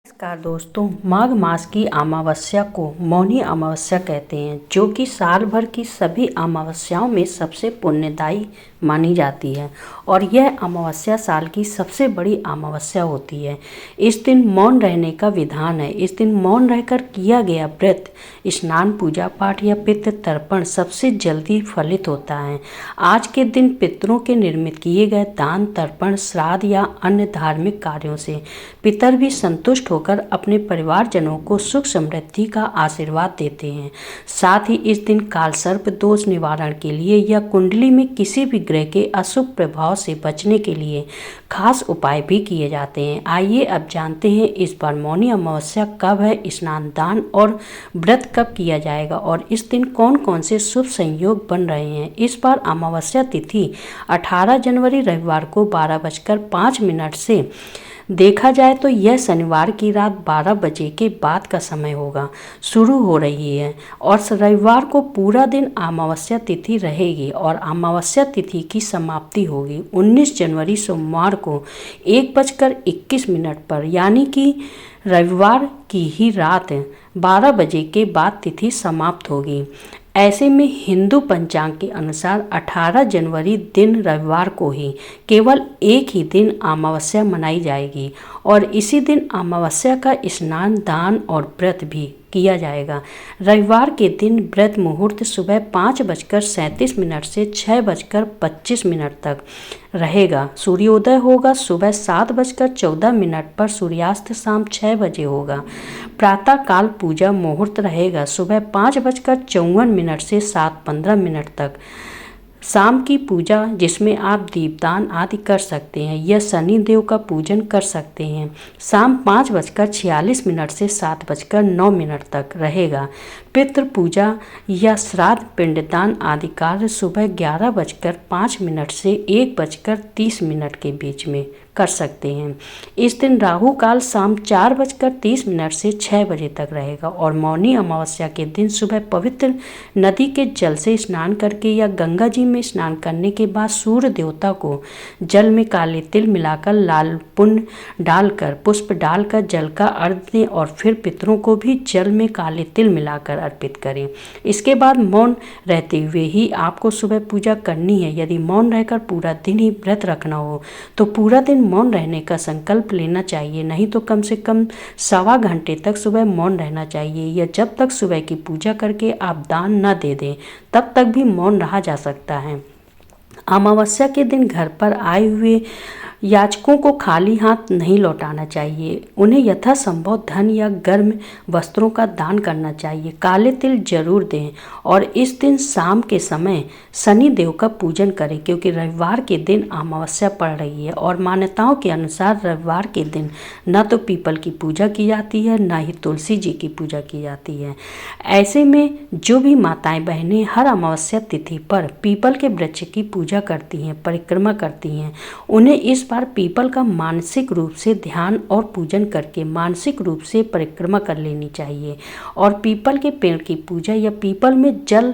नमस्कार दोस्तों, माघ मास की अमावस्या को मौनी अमावस्या कहते हैं, जो कि साल भर की सभी अमावस्याओं में सबसे पुण्यदायी मानी जाती है। और यह अमावस्या साल की सबसे बड़ी अमावस्या होती है। इस दिन मौन रहने का विधान है। इस दिन मौन रहकर किया गया व्रत, स्नान, पूजा पाठ या पितृ तर्पण सबसे जल्दी फलित होता है। आज के दिन पितरों के निर्मित किए गए दान, तर्पण, श्राद्ध या अन्य धार्मिक कार्यों से पितर भी संतुष्ट होकर अपने परिवारजनों को सुख समृद्धि का आशीर्वाद देते हैं। साथ ही इस दिन कालसर्प दोष निवारण के लिए या कुंडली में किसी भी ग्रह के अशुभ प्रभाव से बचने के लिए खास उपाय भी किए जाते हैं। आइए अब जानते हैं इस बार मौनी अमावस्या कब है, स्नान, दान और व्रत कब किया जाएगा और इस दिन कौन कौन से शुभ संयोग बन रहे हैं। इस बार अमावस्या तिथि 18 जनवरी रविवार को 12:05 से देखा जाए तो यह शनिवार की रात 12 बजे के बाद का समय होगा शुरू हो रही है और रविवार को पूरा दिन अमावस्या तिथि रहेगी और अमावस्या तिथि की समाप्ति होगी 19 जनवरी सोमवार को 1:21 पर, यानी कि रविवार की ही रात 12 बजे के बाद तिथि समाप्त होगी। ऐसे में हिंदू पंचांग के अनुसार 18 जनवरी दिन रविवार को ही केवल एक ही दिन अमावस्या मनाई जाएगी और इसी दिन अमावस्या का स्नान, दान और व्रत भी किया जाएगा। रविवार के दिन व्रत मुहूर्त सुबह 5:37 से 6:25 तक रहेगा। सूर्योदय होगा सुबह 7:14 पर, सूर्यास्त शाम 6 बजे होगा। प्रातः काल पूजा मुहूर्त रहेगा सुबह 5:54 से 7:15 तक। शाम की पूजा जिसमें आप दीपदान आदि कर सकते हैं या शनि देव का पूजन कर सकते हैं, शाम 5:46 से 7:09 तक रहेगा। पितृ पूजा या श्राद्ध, पिंडदान आदि कार्य सुबह 11:05 से 1:30 के बीच में कर सकते हैं। इस दिन राहु काल शाम 4:30 से 6 बजे तक रहेगा और मौनी अमावस्या के दिन सुबह पवित्र नदी के जल से स्नान करके या गंगा जी में स्नान करने के बाद सूर्य देवता को जल में काले तिल मिलाकर, लाल पुण्य डालकर, पुष्प डालकर जल का अर्घ्य दें और फिर पितरों को भी जल में काले तिल मिलाकर अर्पित करें। इसके बाद मौन रहते हुए ही आपको सुबह पूजा करनी है। यदि मौन रहकर पूरा दिन ही व्रत रखना हो तो पूरा दिन मौन रहने का संकल्प लेना चाहिए, नहीं तो कम से कम 1.25 घंटे तक सुबह मौन रहना चाहिए या जब तक सुबह की पूजा करके आप दान न दे दें तब तक भी मौन रहा जा सकता है। अमावस्या के दिन घर पर आए हुए याचकों को खाली हाथ नहीं लौटाना चाहिए। उन्हें यथासंभव धन या गर्म वस्त्रों का दान करना चाहिए। काले तिल जरूर दें और इस दिन शाम के समय शनि देव का पूजन करें, क्योंकि रविवार के दिन अमावस्या पड़ रही है और मान्यताओं के अनुसार रविवार के दिन न तो पीपल की पूजा की जाती है, न ही तुलसी जी की पूजा की जाती है। ऐसे में जो भी माताएं बहनें हर अमावस्या तिथि पर पीपल के वृक्ष की पूजा करती हैं, परिक्रमा करती हैं, उन्हें इस बार पीपल का मानसिक रूप से ध्यान और पूजन करके मानसिक रूप से परिक्रमा कर लेनी चाहिए। और पीपल के पेड़ की पूजा या पीपल में जल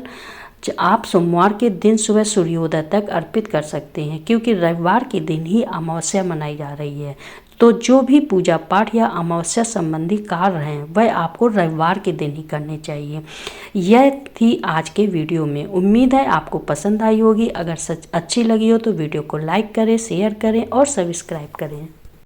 आप सोमवार के दिन सुबह सूर्योदय तक अर्पित कर सकते हैं, क्योंकि रविवार के दिन ही अमावस्या मनाई जा रही है। तो जो भी पूजा पाठ या अमावस्या संबंधी कार्य हैं वह आपको रविवार के दिन ही करने चाहिए। यह थी आज के वीडियो में। उम्मीद है आपको पसंद आई होगी। अगर सच अच्छी लगी हो तो वीडियो को लाइक करें, शेयर करें और सब्सक्राइब करें।